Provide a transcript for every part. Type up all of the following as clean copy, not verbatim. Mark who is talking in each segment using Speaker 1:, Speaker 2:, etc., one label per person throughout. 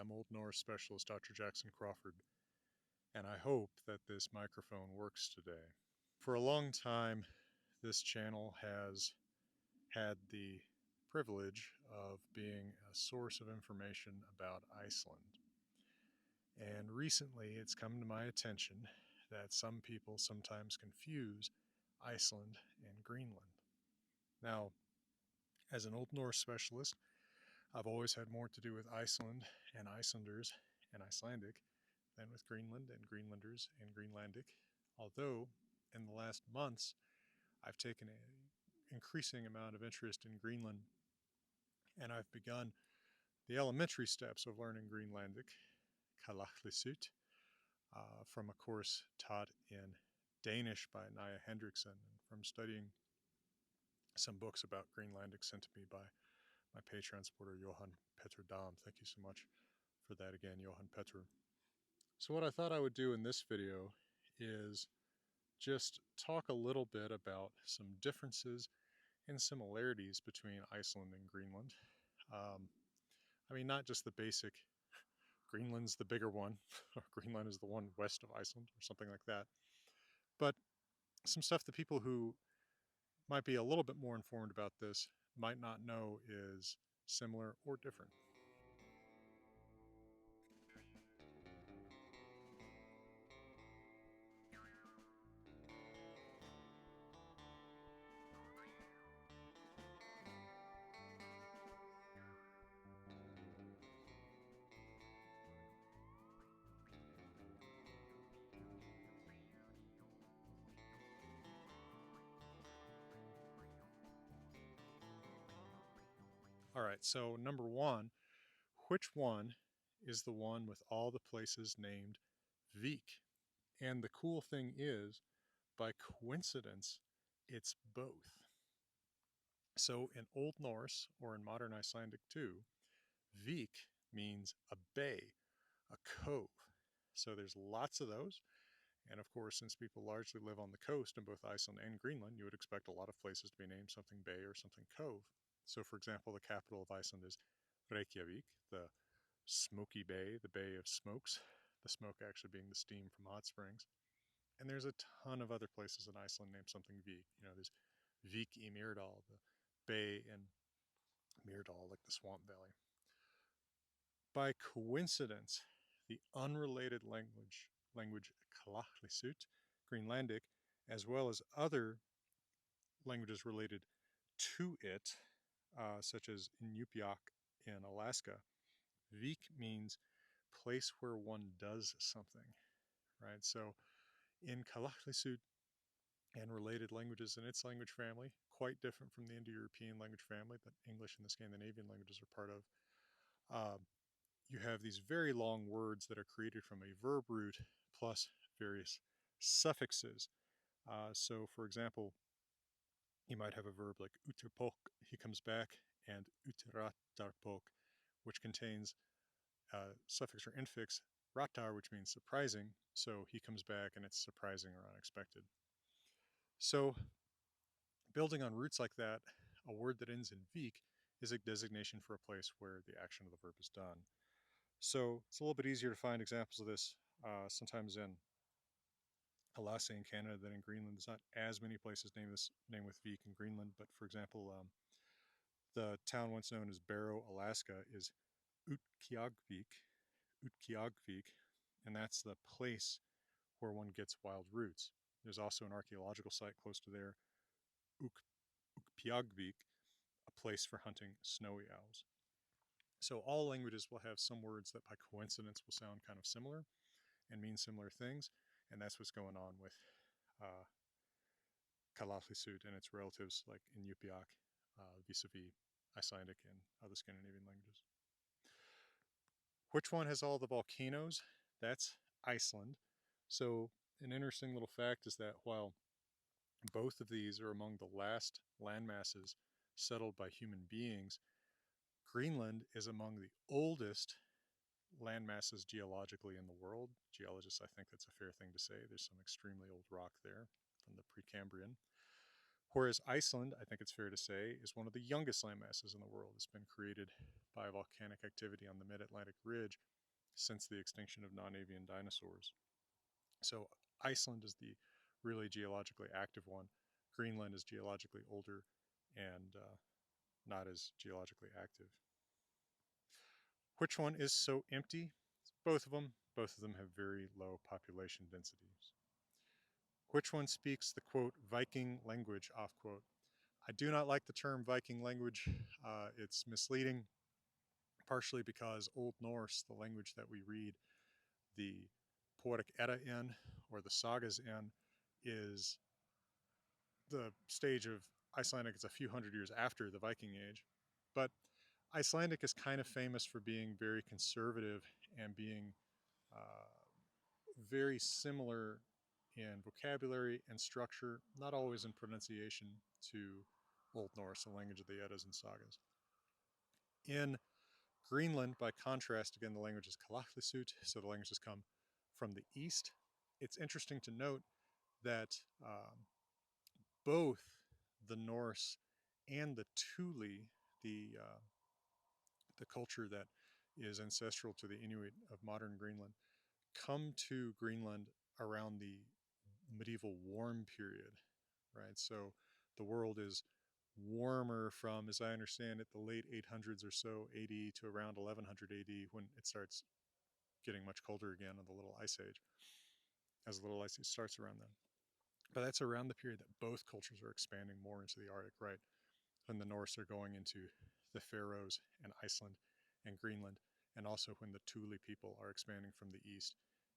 Speaker 1: I'm Old Norse Specialist Dr. Jackson Crawford, and I hope that this microphone works today. For a long time, this channel has had the privilege of being a source of information about Iceland. And recently, it's come to my attention that some people sometimes confuse Iceland and Greenland. Now, as an Old Norse specialist, I've always had more to do with Iceland and Icelanders and Icelandic than with Greenland and Greenlanders and Greenlandic, although in the last months I've taken an increasing amount of interest in Greenland, and I've begun the elementary steps of learning Greenlandic, Kalaallisut, from a course taught in Danish by Naya Hendrickson, and from studying some books about Greenlandic sent to me by my Patreon supporter, Johan Petter Dam. Thank you so much for that again, Johan Petter. So what I thought I would do in this video is just talk a little bit about some differences and similarities between Iceland and Greenland. Not just the basic, Greenland's the bigger one, or Greenland is the one west of Iceland, or something like that, but some stuff that people who might be a little bit more informed about this might not know is similar or different. All right, so number one, which one is the one with all the places named Vik? And the cool thing is, by coincidence, it's both. So in Old Norse, or in modern Icelandic too, Vik means a bay, a cove. So there's lots of those. And of course, since people largely live on the coast in both Iceland and Greenland, you would expect a lot of places to be named something bay or something cove. So for example, the capital of Iceland is Reykjavik, the smoky bay, the bay of smokes, the smoke actually being the steam from hot springs. And there's a ton of other places in Iceland named something Vik. There's Vik í Mýrdal, the bay in Mýrdal, like the swamp valley. By coincidence, the unrelated language Kalaallisut, Greenlandic, as well as other languages related to it, such as Inupiaq in Alaska, Vik means place where one does something, right? So in Kalaallisut and related languages in its language family, quite different from the Indo-European language family that English and the Scandinavian languages are part of, you have these very long words that are created from a verb root plus various suffixes. So for example, you might have a verb like uterpok, he comes back, and utratarpok, which contains suffix or infix, ratar, which means surprising. So he comes back and it's surprising or unexpected. So building on roots like that, a word that ends in vik is a designation for a place where the action of the verb is done. So it's a little bit easier to find examples of this sometimes in Alaska in Canada than in Greenland. There's not as many places named with Vik in Greenland, but for example, the town once known as Barrow, Alaska is Utqiagvik, and that's the place where one gets wild roots. There's also an archaeological site close to there, Ukpiagvik, a place for hunting snowy owls. So all languages will have some words that by coincidence will sound kind of similar and mean similar things, and that's what's going on with Kalaallisut and its relatives like Inupiaq, vis-a-vis Icelandic and other Scandinavian languages. Which one has all the volcanoes? That's Iceland. So an interesting little fact is that while both of these are among the last landmasses settled by human beings, Greenland is among the oldest landmasses geologically in the world. Geologists, I think that's a fair thing to say. There's some extremely old rock there from the Precambrian. Whereas Iceland, I think it's fair to say, is one of the youngest landmasses in the world. It's been created by volcanic activity on the mid Atlantic ridge since the extinction of non avian dinosaurs. So Iceland is the really geologically active one. Greenland is geologically older and not as geologically active. Which one is so empty? Both of them. Both of them have very low population densities. Which one speaks the quote Viking language off quote? I do not like the term Viking language. It's misleading, partially because Old Norse, the language that we read the Poetic Edda in or the sagas in, is the stage of Icelandic. It's a few hundred years after the Viking Age. But Icelandic is kind of famous for being very conservative and being uh, very similar in vocabulary and structure, not always in pronunciation, to Old Norse, the language of the Eddas and sagas. In Greenland, by contrast, again, the language is Kalaallisut, so the languages come from the east. It's interesting to note that both the Norse and the Thule, the culture that is ancestral to the Inuit of modern Greenland, come to Greenland around the medieval warm period, right? So the world is warmer from, as I understand it, the late 800s or so AD to around 1100 AD when it starts getting much colder again in the Little Ice Age, as the Little Ice Age starts around then. But that's around the period that both cultures are expanding more into the Arctic, right? When the Norse are going into the Faroes and Iceland and Greenland, and also when the Thule people are expanding from the east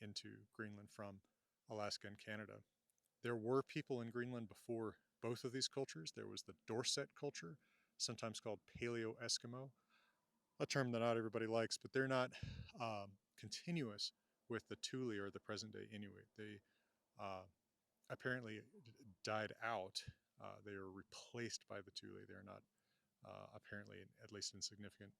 Speaker 1: into Greenland from Alaska and Canada. There were people in Greenland before both of these cultures. There was the Dorset culture, sometimes called Paleo Eskimo, a term that not everybody likes, but they're not continuous with the Thule or the present day Inuit. They uh, apparently died out. They are replaced by the Thule. They're not apparently, at least in significant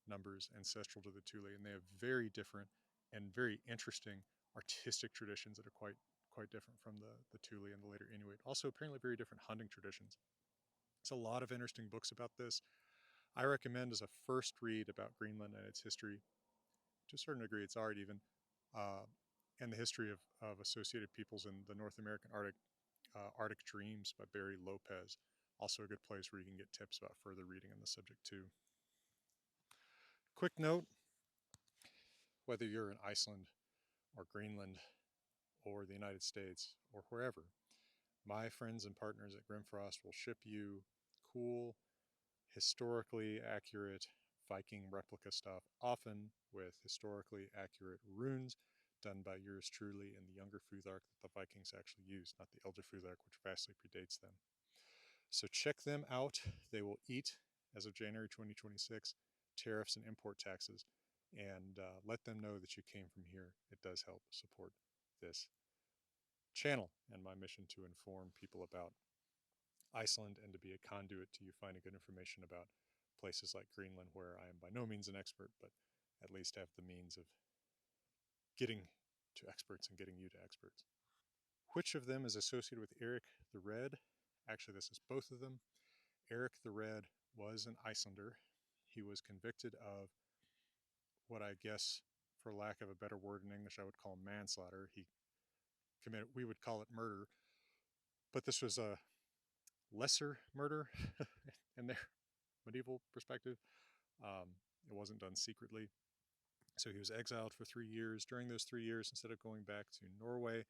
Speaker 1: numbers, ancestral to the Thule, and they have very different and very interesting artistic traditions that are quite different from the Thule and the later Inuit. Also, apparently, very different hunting traditions. There's a lot of interesting books about this. I recommend as a first read about Greenland and its history, to a certain degree, its art even, uh, and the history of associated peoples in the North American Arctic, Arctic Dreams by Barry Lopez. Also a good place where you can get tips about further reading on the subject too. Quick note, whether you're in Iceland or Greenland or the United States or wherever, my friends and partners at Grimfrost will ship you cool, historically accurate Viking replica stuff, often with historically accurate runes done by yours truly and the younger Futhark that the Vikings actually used, not the elder Futhark, which vastly predates them. So check them out. They will eat, as of January 2026, tariffs and import taxes, and let them know that you came from here. It does help support this channel and my mission to inform people about Iceland and to be a conduit to you finding good information about places like Greenland, where I am by no means an expert, but at least have the means of getting to experts and getting you to experts. Which of them is associated with Eric the Red? Actually, this is both of them. Eric the Red was an Icelander. He was convicted of what I guess, for lack of a better word in English, I would call manslaughter. He committed, we would call it murder, but this was a lesser murder in their medieval perspective. It wasn't done secretly. So he was exiled for 3 years. During those 3 years, instead of going back to Norway,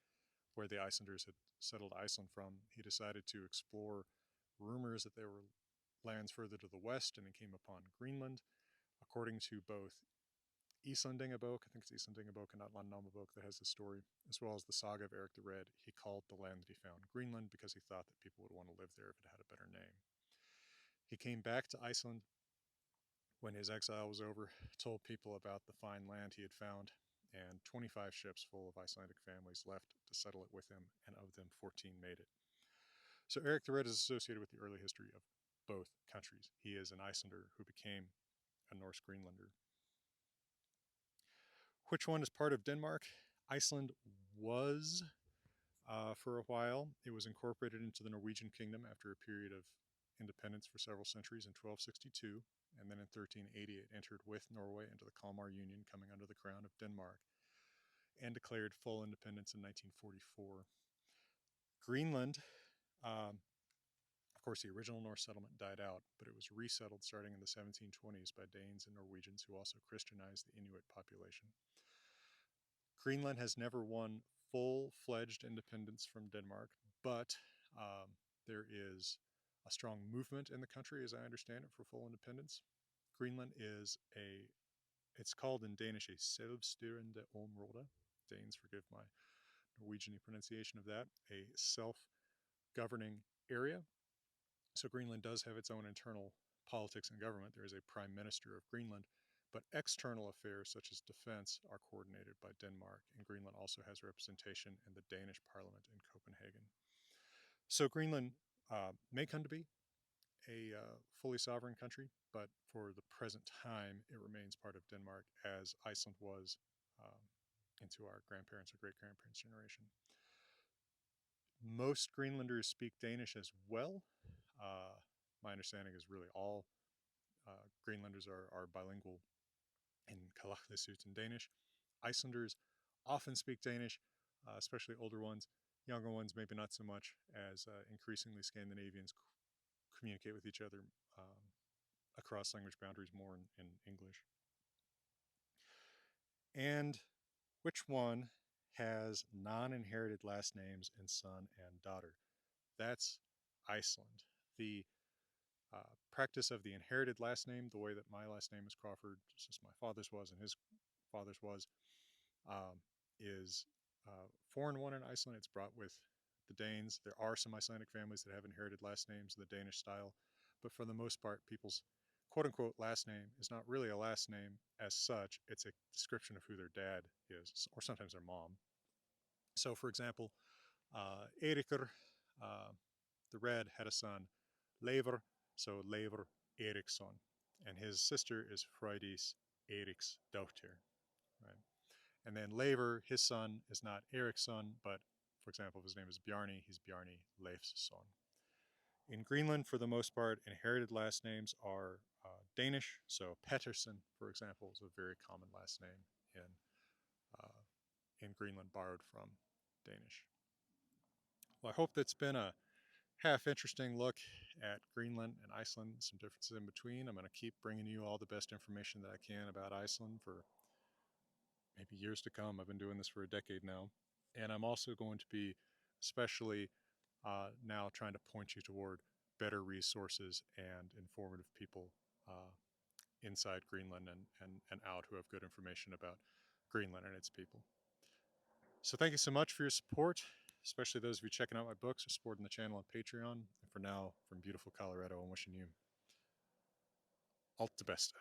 Speaker 1: where the Icelanders had settled Iceland from, he decided to explore rumors that there were lands further to the west, and he came upon Greenland. According to both Icelandingabok, I think it's Icelandingabok and not Landnámabók that has the story, as well as the saga of Eric the Red, he called the land that he found Greenland because he thought that people would want to live there if it had a better name. He came back to Iceland when his exile was over, told people about the fine land he had found, and 25 ships full of Icelandic families left to settle it with him, and of them 14 made it. So Eric the Red is associated with the early history of both countries. He is an Icelander who became a Norse Greenlander. Which one is part of Denmark? Iceland was For a while, it was incorporated into the Norwegian kingdom after a period of independence for several centuries in 1262, and then in 1380 it entered with Norway into the Kalmar Union, coming under the crown of Denmark, and declared full independence in 1944. Greenland, um, of course, the original Norse settlement died out, but it was resettled starting in the 1720s by Danes and Norwegians who also Christianized the Inuit population. Greenland has never won full-fledged independence from Denmark, but um, there is a strong movement in the country, as I understand it, for full independence. Greenland is it's called in Danish a selvstyrende område. Danes, forgive my Norwegian pronunciation of that, a self-governing area. So Greenland does have its own internal politics and government. There is a prime minister of Greenland, but external affairs such as defense are coordinated by Denmark, and Greenland also has representation in the Danish parliament in Copenhagen. So Greenland may come to be a fully sovereign country, but for the present time, it remains part of Denmark as Iceland was into our grandparents' or great-grandparents' generation. Most Greenlanders speak Danish as well. My understanding is really all Greenlanders are bilingual in Kalaallisut and Danish. Icelanders often speak Danish, especially older ones. Younger ones, maybe not so much, as increasingly Scandinavians communicate with each other across language boundaries more in English. And which one has non-inherited last names in son and daughter? That's Iceland. The practice of the inherited last name, the way that my last name is Crawford, just as my father's was and his father's was, is foreign one in Iceland. It's brought with the Danes. There are some Icelandic families that have inherited last names in the Danish style, but for the most part, people's quote-unquote last name is not really a last name as such. It's a description of who their dad is, or sometimes their mom. So, for example, Eiríkur, the Red, had a son, Leifur, so Leifur Eriksson, and his sister is Frøydis Eiríksdóttir, right? And then Leifur, his son, is not Eriksson, but for example, if his name is Bjarni, he's Bjarni Leifsson. In Greenland, for the most part, inherited last names are Danish. So Pettersson, for example, is a very common last name in Greenland, borrowed from Danish. Well, I hope that's been a half interesting look at Greenland and Iceland, some differences in between. I'm going to keep bringing you all the best information that I can about Iceland for maybe years to come. I've been doing this for a decade now. And I'm also going to be especially now trying to point you toward better resources and informative people inside Greenland and out who have good information about Greenland and its people. So thank you so much for your support, especially those of you checking out my books or supporting the channel on Patreon. And for now, from beautiful Colorado, I'm wishing you all the best.